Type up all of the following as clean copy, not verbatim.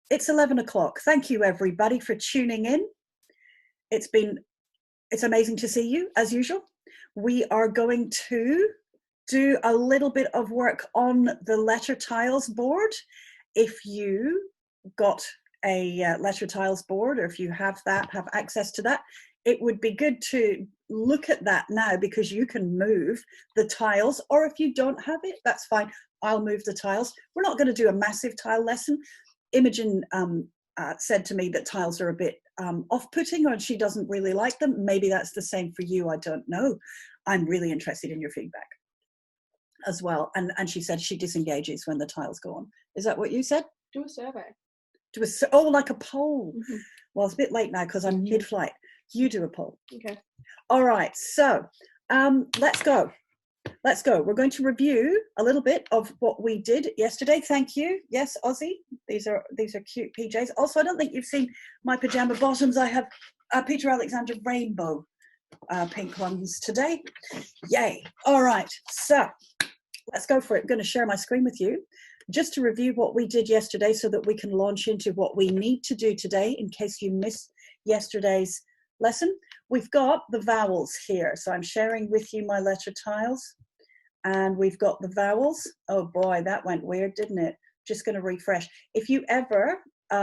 It's 11 o'clock. Thank you, everybody, for tuning in. It's amazing to see you, as usual. We are going to do a little bit of work on the letter tiles board. If you got a letter tiles board, or if you have access to that, it would be good to look at that now, because you can move the tiles, or if you don't have it, that's fine. I'll move the tiles. We're not going to do a massive tile lesson. Imogen said to me that tiles are a bit off-putting, or she doesn't really like them. Maybe that's the same for you. I don't know. I'm really interested in your feedback as well. And she said she disengages when the tiles go on. Is that what you said? Do a survey. Oh, like a poll. Mm-hmm. Well, it's a bit late now because I'm mid-flight. You do a poll. Okay. All right. So let's go. Let's go. We're going to review a little bit of what we did yesterday. Thank you. Yes, Ozzy. These are cute PJs. Also, I don't think you've seen my pajama bottoms. I have Peter Alexander rainbow pink ones today. Yay. All right. So let's go for it. I'm going to share my screen with you just to review what we did yesterday so that we can launch into what we need to do today in case you missed yesterday's lesson. We've got the vowels here. So I'm sharing with you my letter tiles. And we've got the vowels. Oh boy, that went weird, didn't it? Just going to refresh. If you ever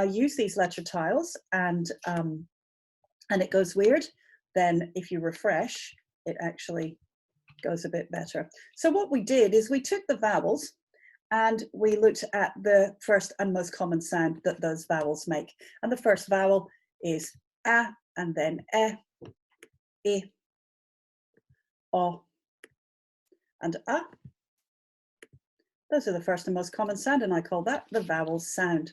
use these letter tiles and it goes weird, then if you refresh, it actually goes a bit better. So what we did is we took the vowels and we looked at the first and most common sound that those vowels make. And the first vowel is a, and then e, o, and a. Those are the first and most common sound, and I call that the vowel sound.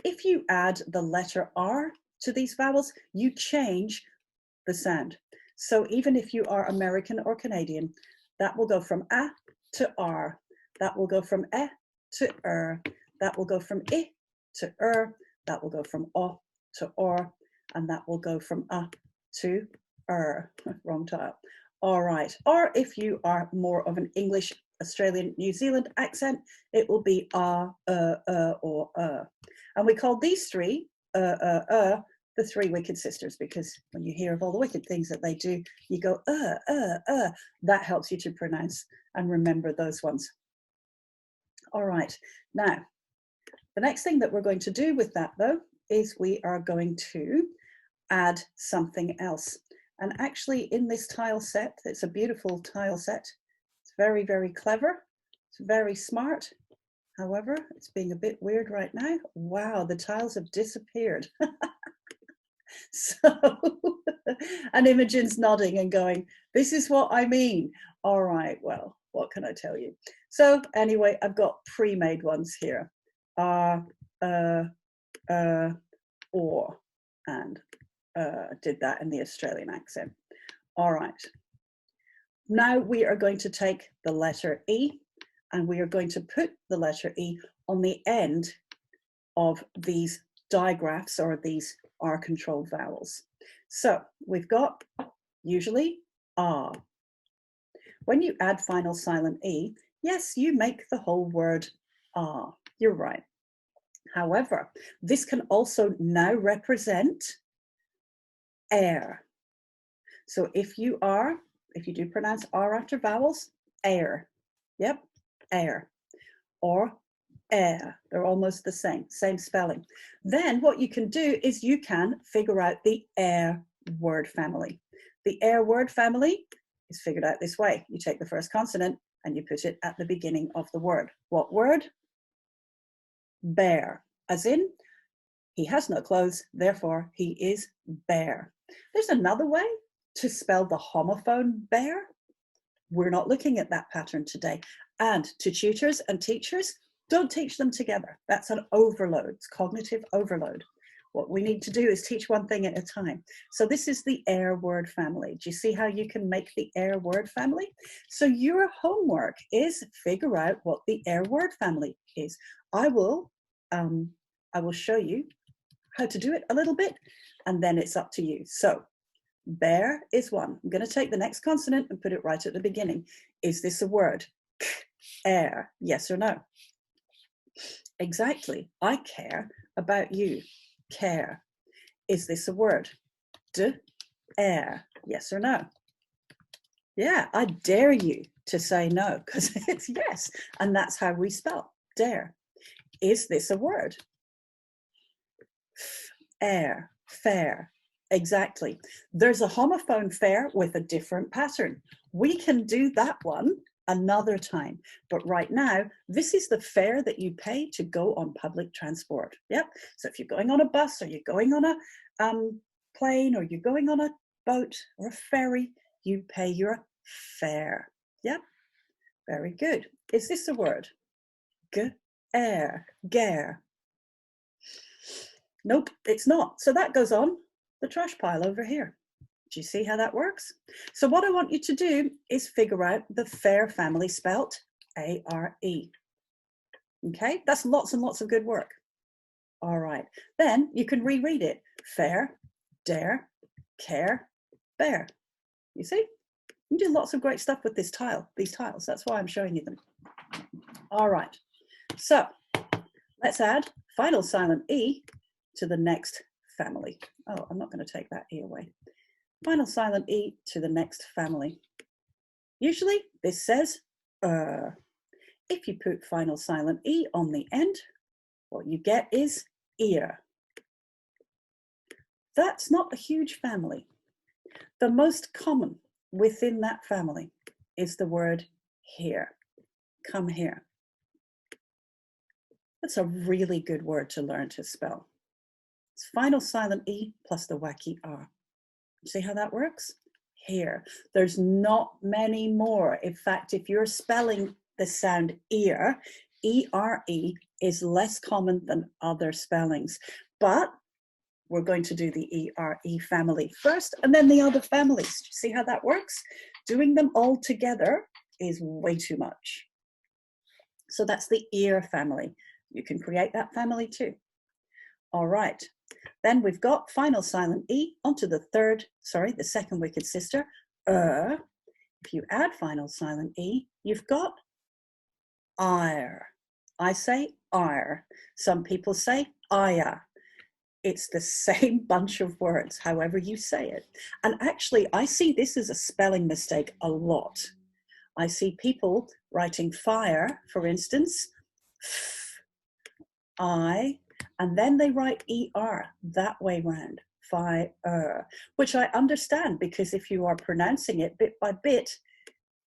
If you add the letter R to these vowels, you change the sound. So even if you are American or Canadian, that will go from a to R. That will go from e to that will go from I to that will go from o to or, and that will go from a to wrong tile. All right. Or if you are more of an English, Australian, New Zealand accent, it will be or And we call these three the three wicked sisters, because when you hear of all the wicked things that they do, you go That helps you to pronounce and remember those ones. All right. Now, the next thing that we're going to do with that, though, is we are going to add something else. And actually in this tile set, it's a beautiful tile set. It's very, very clever. It's very smart. However, it's being a bit weird right now. Wow, the tiles have disappeared. So, and Imogen's nodding and going, this is what I mean. All right, well, what can I tell you? So anyway, I've got pre-made ones here. Or, and did that in the Australian accent. All right. Now we are going to take the letter E, and we are going to put the letter E on the end of these digraphs, or these R-controlled vowels. So we've got usually R. When you add final silent E, yes, you make the whole word R. You're right. However, this can also now represent air. So if you do pronounce R after vowels, air. Yep, air. Or air. They're almost the same spelling. Then what you can do is you can figure out the air word family. The air word family is figured out this way. You take the first consonant and you put it at the beginning of the word. What word? Bear. As in, he has no clothes, therefore he is bare. There's another way to spell the homophone bear. We're not looking at that pattern today. And to tutors and teachers, don't teach them together. That's an overload. It's cognitive overload. What we need to do is teach one thing at a time. So this is the air word family. Do you see how you can make the air word family? So your homework is figure out what the air word family is. I will show you how to do it a little bit, and then it's up to you. So bear is one. I'm going to take the next consonant and put it right at the beginning. Is this a word? Air. Yes or no? Exactly. I care about you? Care. Is this a word? Air. Yes or no? Yeah, I dare you to say no, because it's yes. And that's how we spell dare. Is this a word? Air, fair. Exactly. There's a homophone fair with a different pattern. We can do that one another time. But right now, this is the fare that you pay to go on public transport. Yep. So if you're going on a bus, or you're going on a plane, or you're going on a boat or a ferry, you pay your fare. Yep. Very good. Is this a word? Air, gare. Nope, it's not. So that goes on the trash pile over here. Do you see how that works? So what I want you to do is figure out the fair family spelt A-R-E. Okay, that's lots and lots of good work. All right, then you can reread it. Fair, dare, care, bear. You see? You can do lots of great stuff with these tiles. That's why I'm showing you them. All right, so let's add final silent E to the next family. Oh, I'm not going to take that E away. Final silent E to the next family. Usually this says If you put final silent E on the end, what you get is ear. That's not a huge family. The most common within that family is the word here. Come here. That's a really good word to learn to spell. It's final silent E plus the wacky R. See how that works? Here. There's not many more. In fact, if you're spelling the sound ear, E-R-E is less common than other spellings. But we're going to do the E-R-E family first, and then the other families. See how that works? Doing them all together is way too much. So that's the ear family. You can create that family too. All right. Then we've got final silent E onto the second wicked sister. If you add final silent E, you've got ire. I say ire. Some people say aya. It's the same bunch of words, however you say it. And actually, I see this as a spelling mistake a lot. I see people writing fire, for instance, I, and then they write ER that way round, fire, which I understand, because if you are pronouncing it bit by bit,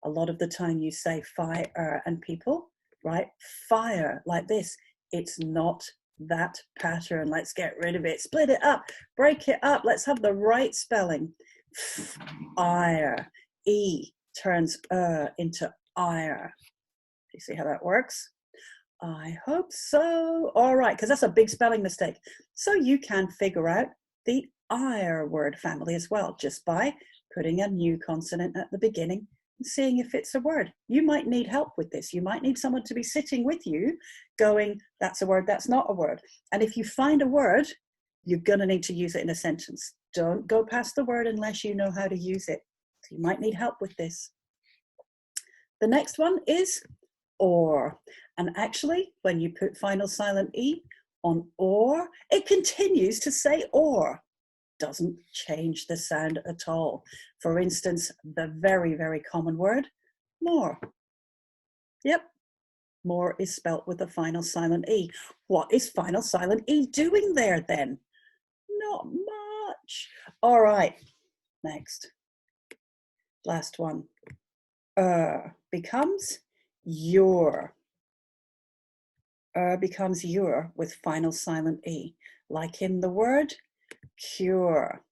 a lot of the time you say fire, and people write fire like this. It's not that pattern. Let's get rid of it, split it up, break it up. Let's have the right spelling. Ire. E turns into ire. Do you see how that works? I hope so. All right, because that's a big spelling mistake. So you can figure out the ire word family as well, just by putting a new consonant at the beginning and seeing if it's a word. You might need help with this. You might need someone to be sitting with you going, that's a word, that's not a word. And if you find a word, you're going to need to use it in a sentence. Don't go past the word unless you know how to use it. So you might need help with this. The next one is or. And actually, when you put final silent E on or, it continues to say or. Doesn't change the sound at all. For instance, the very, very common word, more. Yep, more is spelt with the final silent E. What is final silent E doing there then? Not much. All right, next. Last one. Becomes your. Becomes your with final silent E. Like in the word cure.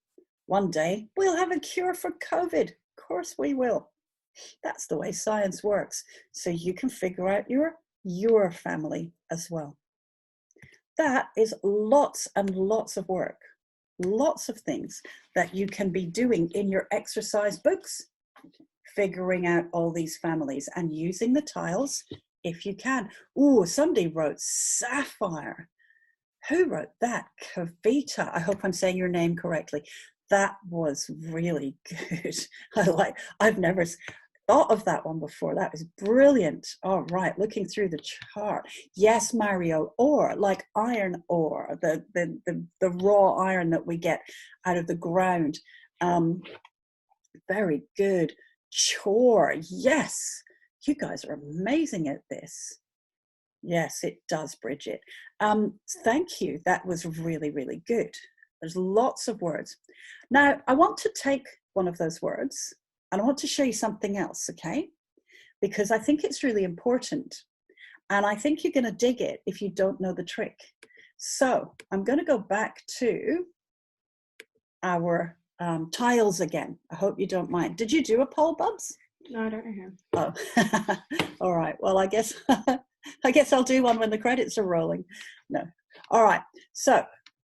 One day we'll have a cure for COVID. Of course we will. That's the way science works. So you can figure out your family as well. That is lots and lots of work. Lots of things that you can be doing in your exercise books, figuring out all these families and using the tiles if you can. Ooh, somebody wrote sapphire. Who wrote that? Kavita. I hope I'm saying your name correctly. That was really good. I've never, thought of that one before. That is brilliant. All right, looking through the chart. Yes, Mario, ore, like iron ore, the raw iron that we get out of the ground. Very good. Chore, yes. You guys are amazing at this. Yes, it does, Bridget. Thank you. That was really, really good. There's lots of words. Now, I want to take one of those words and I want to show you something else, okay? Because I think it's really important. And I think you're going to dig it if you don't know the trick. So I'm going to go back to our tiles again. I hope you don't mind. Did you do a poll, Bubs? No, I don't know how. Oh, all right. Well, I guess I'll do one when the credits are rolling. No. All right. So,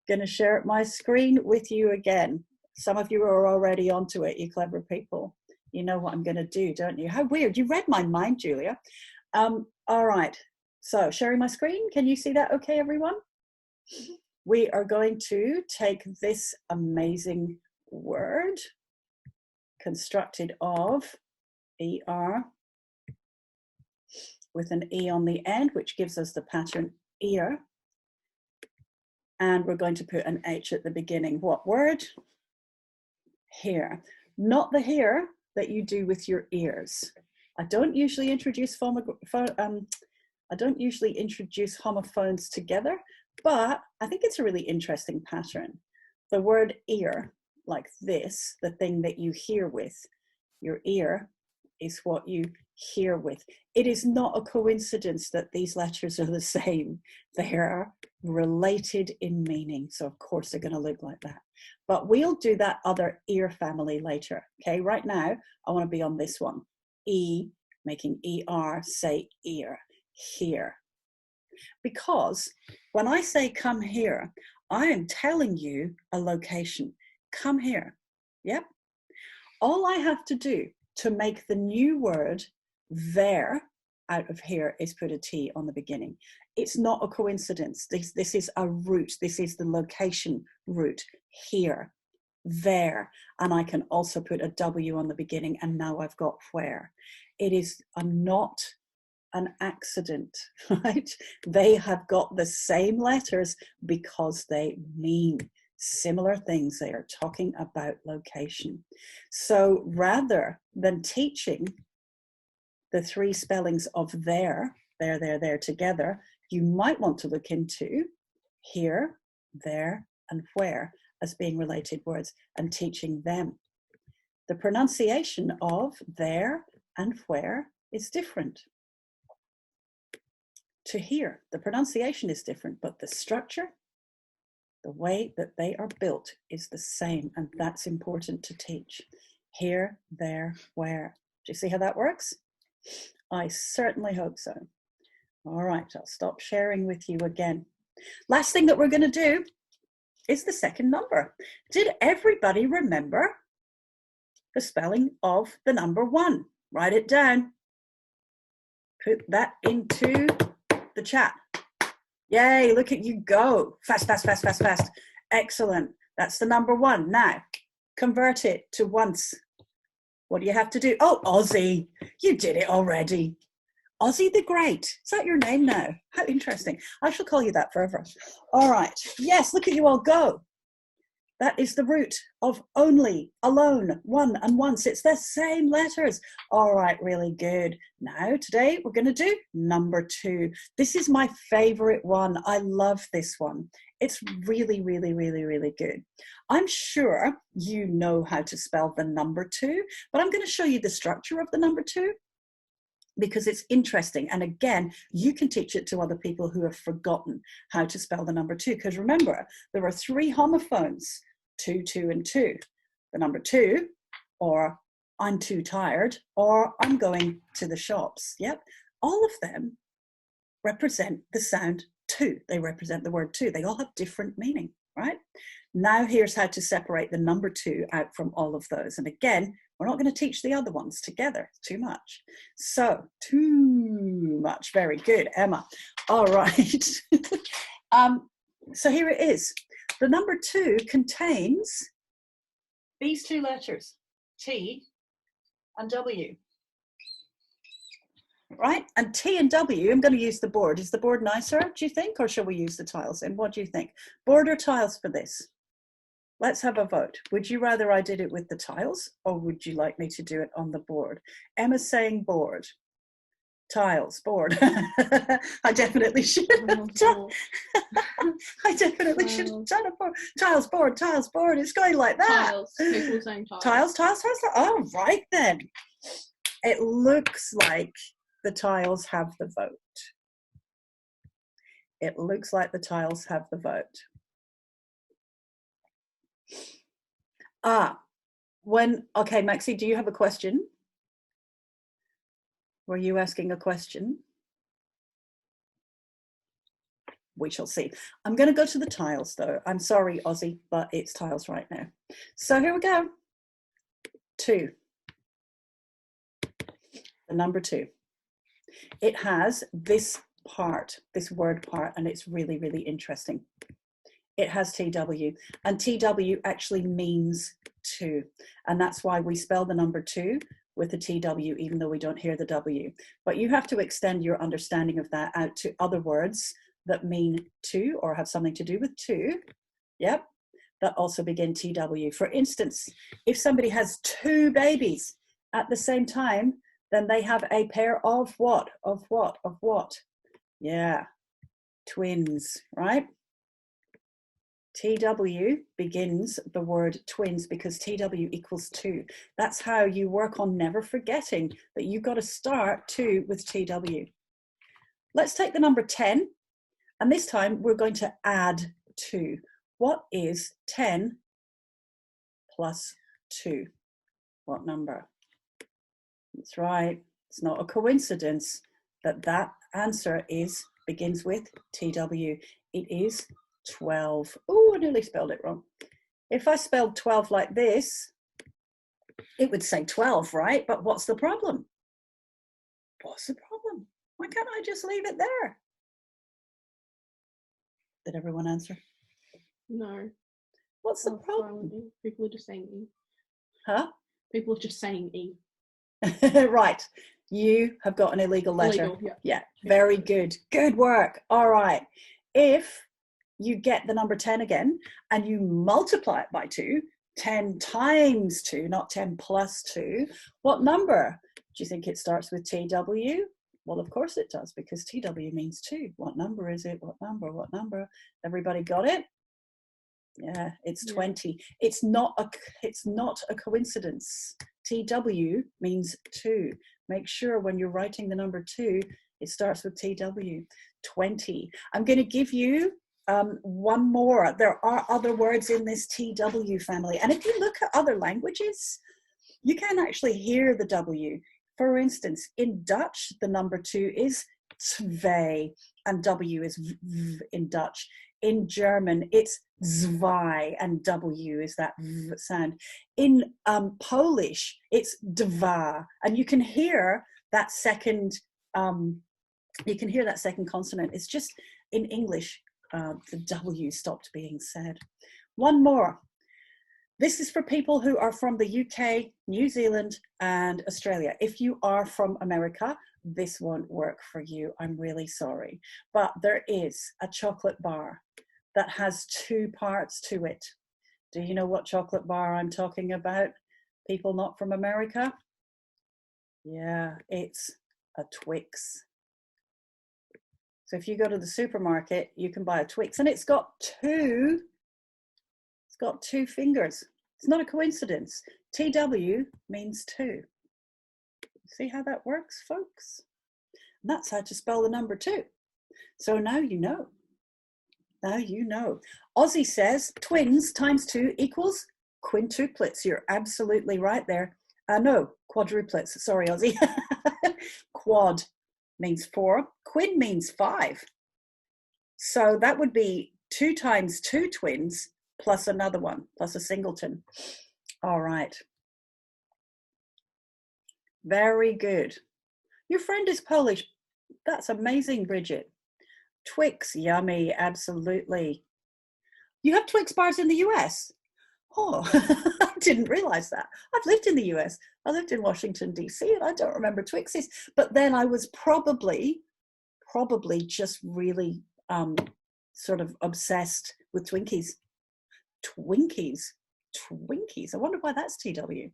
going to share my screen with you again. Some of you are already onto it, you clever people. You know what I'm going to do, don't you? How weird. You read my mind, Julia. All right. So, sharing my screen. Can you see that okay, everyone? We are going to take this amazing word constructed of ER with an E on the end, which gives us the pattern ear. And we're going to put an H at the beginning. What word? Here. Not the here that you do with your ears. I don't usually introduce homophones together, but I think it's a really interesting pattern. The word ear, like this, the thing that you hear with, your ear is what you hear with. It is not a coincidence that these letters are the same. They are related in meaning, so of course they're going to look like that. But we'll do that other ear family later. Okay, right now I want to be on this one. E, making ER, say ear, here. Because when I say come here, I am telling you a location. Come here. Yep. All I have to do to make the new word there out of here is put a T on the beginning. It's not a coincidence. This is a root. This is the location root. Here, there. And I can also put a W on the beginning, and now I've got where. It is not an accident, right? They have got the same letters because they mean similar things. They are talking about location. So rather than teaching the three spellings of there together, you might want to look into here, there, and where as being related words and teaching them. The pronunciation of there and where is different. To here, the pronunciation is different, but the structure, the way that they are built is the same, and that's important to teach. Here, there, where. Do you see how that works? I certainly hope so. All right, I'll stop sharing with you again. Last thing that we're going to do is the second number. Did everybody remember the spelling of the number 1? Write it down. Put that into the chat. Yay, look at you go. Fast, fast, fast, fast, fast. Excellent. That's the number 1. Now, convert it to once. What do you have to do? Oh, Aussie, you did it already. Aussie the Great. Is that your name now? How interesting. I shall call you that forever. All right. Yes, look at you all go. That is the root of only, alone, one, and once. It's the same letters. All right, really good. Now, today we're going to do number 2. This is my favorite one. I love this one. It's really, really, really, really good. I'm sure you know how to spell the number 2, but I'm going to show you the structure of the number 2 because it's interesting. And again, you can teach it to other people who have forgotten how to spell the number 2. Because remember, there are 3 homophones, 2, 2, and 2. The number 2, or I'm too tired, or I'm going to the shops. Yep. All of them represent the sound 2. They represent the word 2. They all have different meaning, right? Now here's how to separate the number 2 out from all of those. And again, we're not going to teach the other ones together. Too much. So, too much. Very good, Emma. All right. So here it is. The number 2 contains these 2 letters, T and W. right? And T and W, I'm going to use the board. Is the board nicer, do you think? Or shall we use the tiles? And what do you think? Board or tiles for this? Let's have a vote. Would you rather I did it with the tiles or would you like me to do it on the board? Emma's saying board. Tiles, board. I definitely should have done. I definitely should have done it. Tiles, board, tiles, board. It's going like that. Tiles. People saying tiles. Tiles, tiles, tiles. Oh, right then. It looks like the tiles have the vote. It looks like the tiles have the vote. Okay, Maxie, do you have a question? Were you asking a question? We shall see. I'm going to go to the tiles though. I'm sorry, Aussie, but it's tiles right now. So here we go. 2. The number 2. It has this part, this word part, and it's really, really interesting. It has TW, and TW actually means 2. And that's why we spell the number 2 with the TW, even though we don't hear the W. But you have to extend your understanding of that out to other words that mean 2 or have something to do with 2. Yep, that also begin TW. For instance, if somebody has 2 babies at the same time, then they have a pair of what? Of what? Of what? Yeah, twins, right? TW begins the word twins because TW equals 2. That's how you work on never forgetting that you've got to start 2 with TW. Let's take the number 10, and this time we're going to add 2. What is 10 plus 2? What number? That's right. It's not a coincidence that that answer begins with TW. It is 12. Oh, I nearly spelled it wrong. If I spelled 12 like this, it would say 12, right? But what's the problem? What's the problem? Why can't I just leave it there? Did everyone answer? No. What's the problem? People are just saying E. Huh? People are just saying E. Right. You have got an illegal letter. Illegal, yeah. Yeah, very good. Good work. All right. If you get the number 10 again and you multiply it by 2, 10 times 2, not 10 plus 2, what number? Do you think it starts with TW? Well, of course it does, because TW means 2. What number is it? What number? What number? Everybody got it? Yeah, it's 20. It's not a coincidence. TW means 2. Make sure when you're writing the number 2, it starts with TW. 20. I'm going to give you one more. There are other words in this TW family, and if you look at other languages, you can actually hear the W. For instance, in Dutch, the number 2 is twee, and W is v in Dutch. In German, it's zwei, and W is that v sound. In Polish, it's dwa, and you can hear that second. You can hear that second consonant. It's just in English, the W stopped being said. One more. This is for people who are from the UK, New Zealand, and Australia. If you are from America, this won't work for you. I'm really sorry. But there is a chocolate bar that has 2 parts to it. Do you know what chocolate bar I'm talking about? People not from America? Yeah, it's a Twix. So if you go to the supermarket, you can buy a Twix, and it's got 2 fingers. It's not a coincidence. TW means 2. See how that works, folks? And that's how to spell the number 2. So now you know. Now you know. Aussie says twins times 2 equals quintuplets. You're absolutely right there. No, quadruplets. Sorry, Aussie. Quad means 4. Quin means 5. So that would be 2 times 2 twins plus another one, plus a singleton. All right. Very good. Your friend is Polish. That's amazing, Bridget. Twix, yummy, absolutely. You have Twix bars in the US? Oh, I didn't realize that. I've lived in the US. I lived in Washington, D.C., and I don't remember Twixies. But then I was probably just really sort of obsessed with Twinkies. Twinkies. I wonder why that's TW.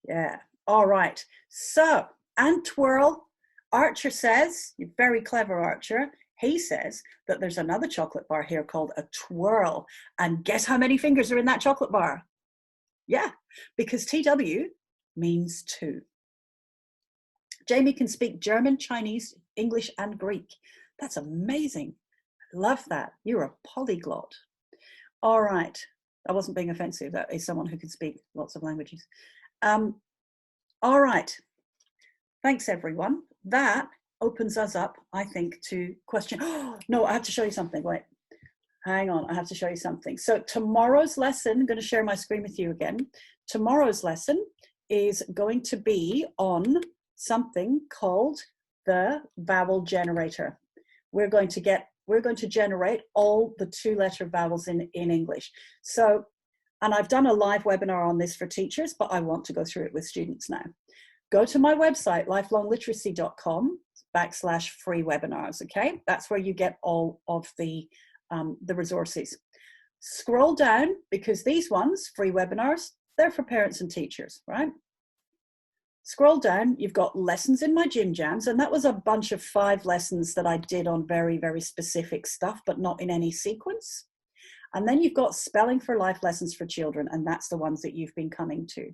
Yeah. All right. So, and twirl. Archer says, you're very clever, Archer. He says that there's another chocolate bar here called a twirl. And guess how many fingers are in that chocolate bar? Yeah, because TW means two. Jamie can speak German, Chinese, English, and Greek. That's amazing. I love that. You're a polyglot. All right. I wasn't being offensive. That is someone who can speak lots of languages. All right. Thanks, everyone. That opens us up, I think, to question. Oh, no, I have to show you something. Wait, hang on. I have to show you something. So tomorrow's lesson, I'm going to share my screen with you again. Tomorrow's lesson is going to be on something called the vowel generator. We're going to generate all the two-letter vowels in English. So, and I've done a live webinar on this for teachers, but I want to go through it with students now. Go to my website, lifelongliteracy.com/free webinars, okay? That's where you get all of the resources. Scroll down, because these ones, free webinars, they're for parents and teachers, right? Scroll down, you've got lessons in my Gym Jams, and that was a bunch of 5 lessons that I did on very, very specific stuff, but not in any sequence. And then you've got Spelling for Life lessons for children, and that's the ones that you've been coming to.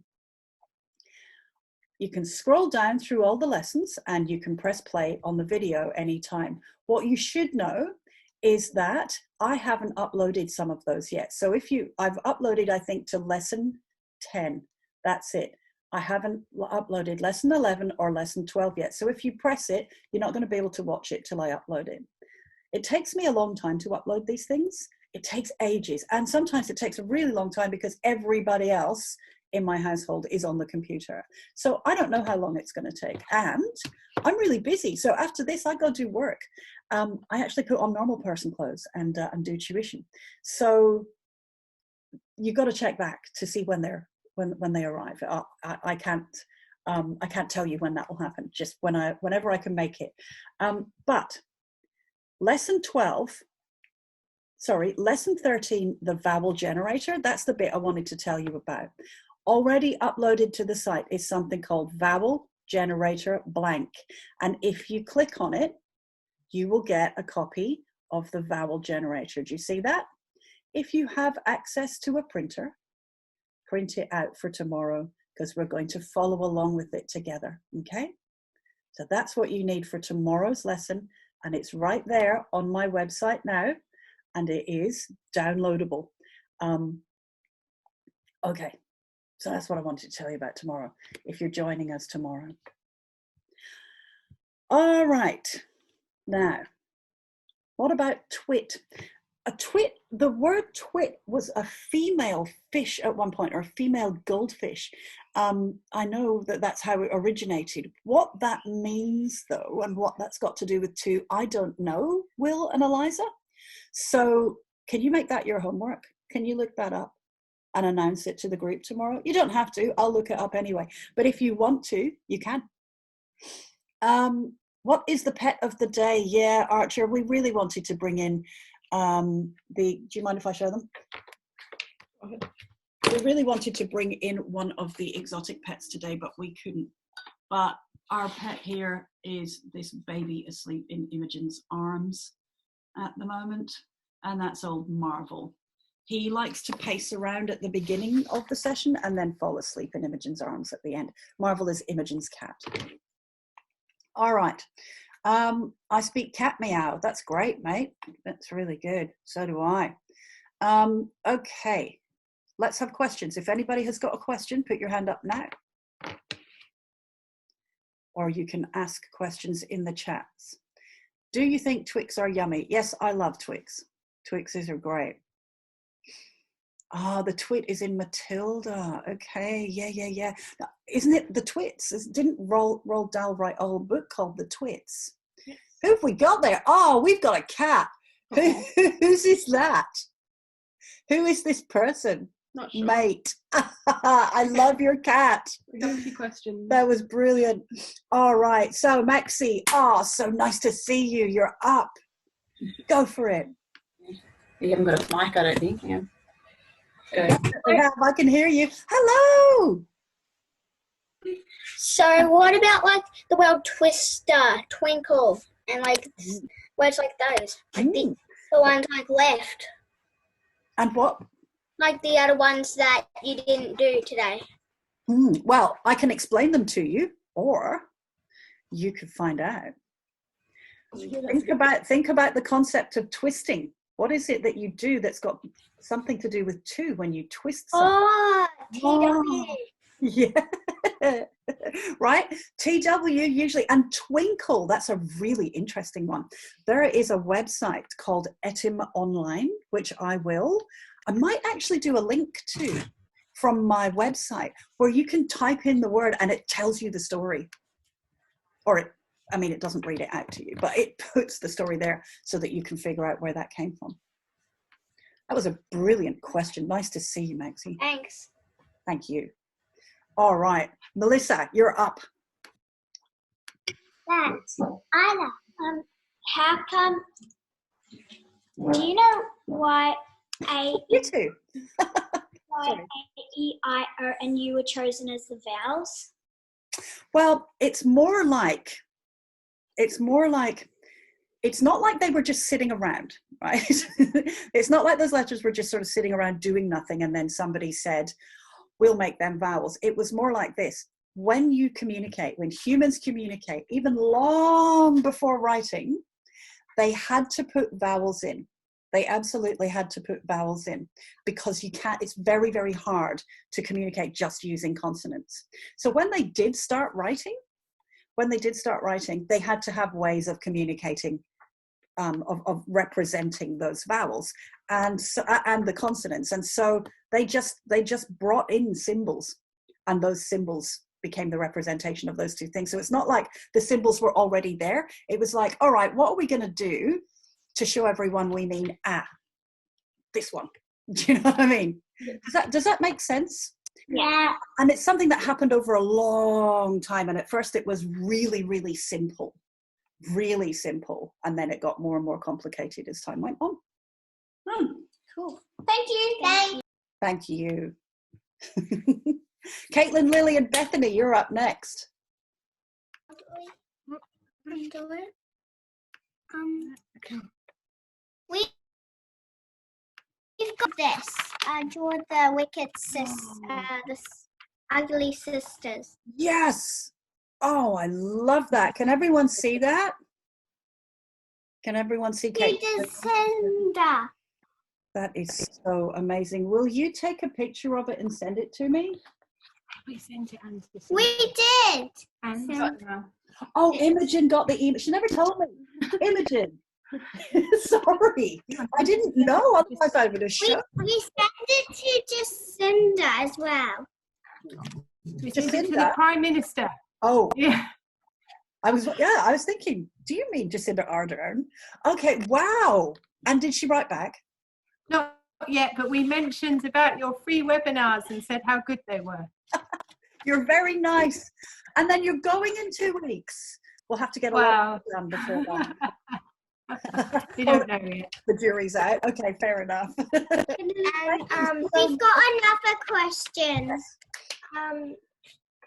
You can scroll down through all the lessons and you can press play on the video anytime. What you should know is that I haven't uploaded some of those yet. So I've uploaded, I think, to lesson 10. That's it. I haven't uploaded lesson 11 or lesson 12 yet. So if you press it, you're not going to be able to watch it till I upload it. It takes me a long time to upload these things. It takes ages. And sometimes it takes a really long time because everybody else in my household is on the computer. So I don't know how long it's going to take. And I'm really busy. So after this, I go do work. I actually put on normal person clothes and do tuition. So you've got to check back to see when they arrive. I can't tell you when that will happen, just whenever I can make it. But lesson 13, the vowel generator, that's the bit I wanted to tell you about. Already uploaded to the site is something called Vowel Generator Blank. And if you click on it, you will get a copy of the vowel generator. Do you see that? If you have access to a printer, print it out for tomorrow because we're going to follow along with it together, okay? So that's what you need for tomorrow's lesson, and it's right there on my website now, and it is downloadable. Okay. So that's what I wanted to tell you about tomorrow, if you're joining us tomorrow. All right. Now, what about twit? A twit, the word twit was a female fish at one point, or a female goldfish. I know that that's how it originated. What that means, though, and what that's got to do with two, I don't know, Will and Eliza. So can you make that your homework? Can you look that up and announce it to the group tomorrow? You don't have to, I'll look it up anyway. But if you want to, you can. What is the pet of the day? Yeah, Archer, we really wanted to bring in do you mind if I show them? Okay. We really wanted to bring in one of the exotic pets today, but we couldn't. But our pet here is this baby asleep in Imogen's arms at the moment, and that's old Marvel. He likes to pace around at the beginning of the session and then fall asleep in Imogen's arms at the end. Marvel is Imogen's cat. All right. I speak cat meow. That's great, mate. That's really good. So do I. Okay. Let's have questions. If anybody has got a question, put your hand up now. Or you can ask questions in the chats. Do you think Twix are yummy? Yes, I love Twix. Twixes are great. Ah, the twit is in Matilda. Okay, yeah. Now, isn't it the Twits? Didn't Roald Dahl write a whole book called The Twits? Yes. Who have we got there? Oh, we've got a cat. Whose is that? Who is this person? Not sure. Mate. I love your cat. We got a few questions. That was brilliant. All right. So, Maxie, so nice to see you. You're up. Go for it. You haven't got a mic, I don't think. Yeah. I can hear you. Hello. So what about like the word twister, twinkle, and like words like those? Like the ones like left. And what? Like the other ones that you didn't do today. Well, I can explain them to you, or you could find out. Think about the concept of twisting. What is it that you do that's got something to do with two when you twist something? TW. Yeah. Right? TW usually, and twinkle, that's a really interesting one. There is a website called Etym Online, which I might actually do a link to from my website, where you can type in the word and it tells you the story. Or it doesn't read it out to you, but it puts the story there so that you can figure out where that came from. That was a brilliant question. Nice to see you, Maxie. Thanks. Thank you. All right, Melissa, you're up. Thanks. Anna, how come? Do you know why You too. why A-E-I-O and U were chosen as the vowels? Well, it's more like, it's not like they were just sitting around, right? It's not like those letters were just sort of sitting around doing nothing and then somebody said, we'll make them vowels. It was more like this. When you communicate, when humans communicate, even long before writing, they had to put vowels in. They absolutely had to put vowels in because it's very, very hard to communicate just using consonants. So when they did start writing, they had to have ways of communicating, of representing those vowels and the consonants. And so they just brought in symbols, and those symbols became the representation of those two things. So it's not like the symbols were already there. It was like, all right, what are we going to do to show everyone we mean this one? Do you know what I mean? Does that make sense? Yeah. And it's something that happened over a long time. And at first it was really, really simple. Really simple. And then it got more and more complicated as time went on. Cool. Thank you. Thank you. Caitlin, Lily, and Bethany, you're up next. We've got this. Draw the wicked the ugly sisters. Yes. Oh, I love that. Can everyone see that? Can everyone see Caitlin? Cinder. That is so amazing. Will you take a picture of it and send it to me? We sent it and We did. Oh, Imogen got the email. She never told me. Imogen. Sorry. I didn't know. Otherwise I would have shown. We sent it to Jacinda as well. We sent it to the Prime Minister. Oh. Yeah. I was thinking, do you mean Jacinda Ardern? Okay, wow. And did she write back? Not yet, but we mentioned about your free webinars and said how good they were. You're very nice. And then you're going in 2 weeks. We'll have to get a lot done before that. You don't know yet. The jury's out. Okay, fair enough. And we've got another question.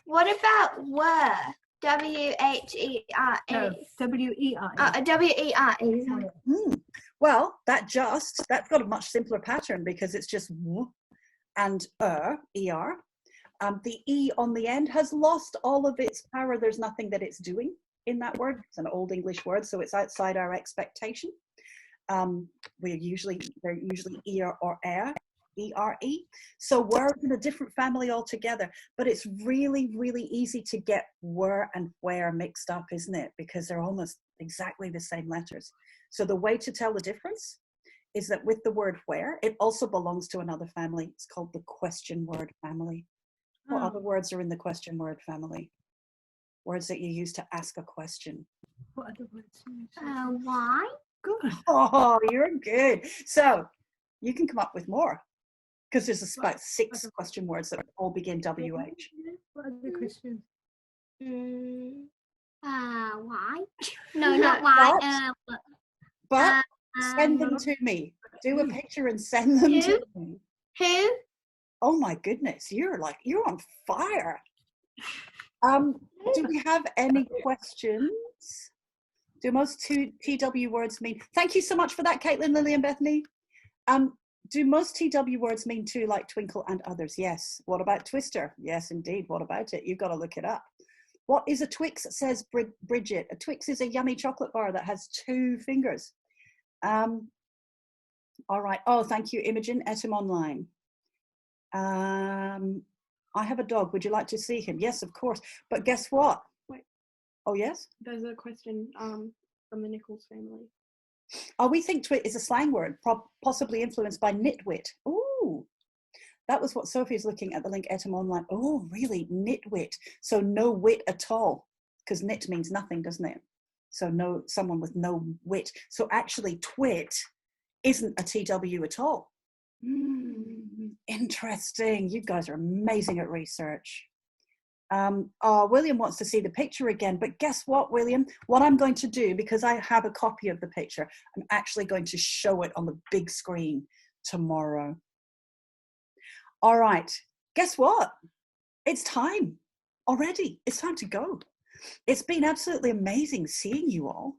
What about were? W-H-E-R-E. No, W-E-I. W-E-R-E. Well, that's got a much simpler pattern because it's just w and E-R. The E on the end has lost all of its power. There's nothing that it's doing in that word. It's an old English word, so it's outside our expectation. They're usually ear or air, E-R-E. So we're in a different family altogether, but it's really, really easy to get were and where mixed up, isn't it? Because they're almost exactly the same letters. So the way to tell the difference is that with the word where, it also belongs to another family. It's called the question word family. What other words are in the question word family? Words that you use to ask a question. What other words? Why? Good. Oh, you're good. So You can come up with more because there's about 6 question words that all begin WH. What are the questions? Why? No, not why. But send them to me. Do a picture and send them to me. Who? Oh my goodness, you're on fire. Do we have any questions? Do most TW words mean? Thank you so much for that, Caitlin, Lily, and Bethany. Do most TW words mean too, like twinkle and others? Yes. What about twister? Yes, indeed. What about it? You've got to look it up. What is a Twix? Says Bridget. A Twix is a yummy chocolate bar that has 2 fingers. All right. Oh, thank you, Imogen. Etim Online. I have a dog. Would you like to see him? Yes, of course. But guess what? Wait. Oh, yes? There's a question from the Nichols family. Oh, we think twit is a slang word, possibly influenced by nitwit. Ooh, that was what Sophie is looking at the link Etim Online. Oh, really? Nitwit. So no wit at all, because nit means nothing, doesn't it? So no, someone with no wit. So actually twit isn't a TW at all. Interesting. You guys are amazing at research. William wants to see the picture again, but guess what, William? What I'm going to do, because I have a copy of the picture, I'm actually going to show it on the big screen tomorrow. All right, guess what? It's time already. It's time to go. It's been absolutely amazing seeing you all.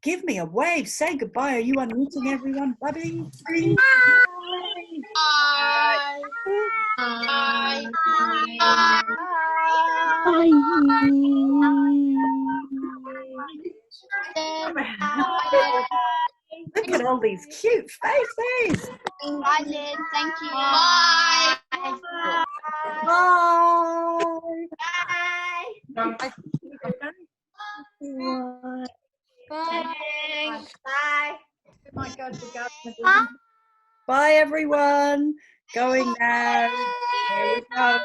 Give me a wave. Say goodbye. Are you unmuting everyone? Bye. Look at all these cute faces. Bye, Lynn. Thank you. Bye. Bye. Bye. Oh my God, the government. Bye. Bye, everyone. Going now. Here we go.